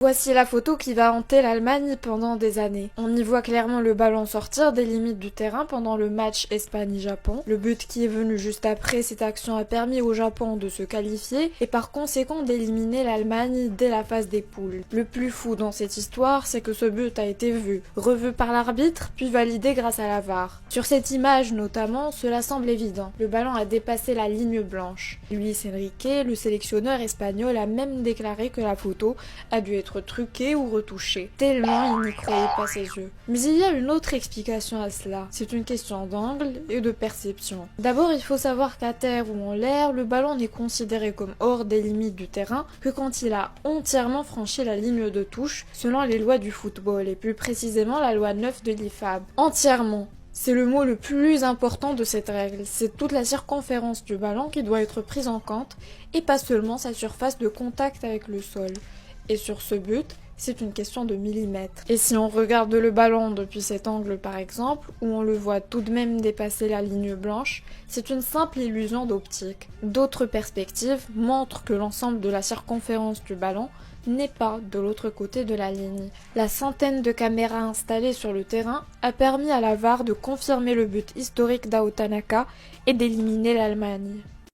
Voici la photo qui va hanter l'Allemagne pendant des années. On y voit clairement le ballon sortir des limites du terrain pendant le match Espagne-Japon. Le but qui est venu juste après cette action a permis au Japon de se qualifier et par conséquent d'éliminer l'Allemagne dès la phase des poules. Le plus fou dans cette histoire, c'est que ce but a été vu, revu par l'arbitre, puis validé grâce à la VAR. Sur cette image notamment, cela semble évident. Le ballon a dépassé la ligne blanche. Luis Enrique, le sélectionneur espagnol, a même déclaré que la photo a dû être truqué ou retouché, tellement il n'y croyait pas ses yeux. Mais il y a une autre explication à cela, c'est une question d'angle et de perception. D'abord, il faut savoir qu'à terre ou en l'air, le ballon n'est considéré comme hors des limites du terrain que quand il a entièrement franchi la ligne de touche, selon les lois du football, et plus précisément la loi 9 de l'IFAB. Entièrement. C'est le mot le plus important de cette règle, c'est toute la circonférence du ballon qui doit être prise en compte, et pas seulement sa surface de contact avec le sol. Et sur ce but, c'est une question de millimètres. Et si on regarde le ballon depuis cet angle par exemple, où on le voit tout de même dépasser la ligne blanche, c'est une simple illusion d'optique. D'autres perspectives montrent que l'ensemble de la circonférence du ballon n'est pas de l'autre côté de la ligne. La centaine de caméras installées sur le terrain a permis à la VAR de confirmer le but historique d'Ao Tanaka et d'éliminer l'Allemagne.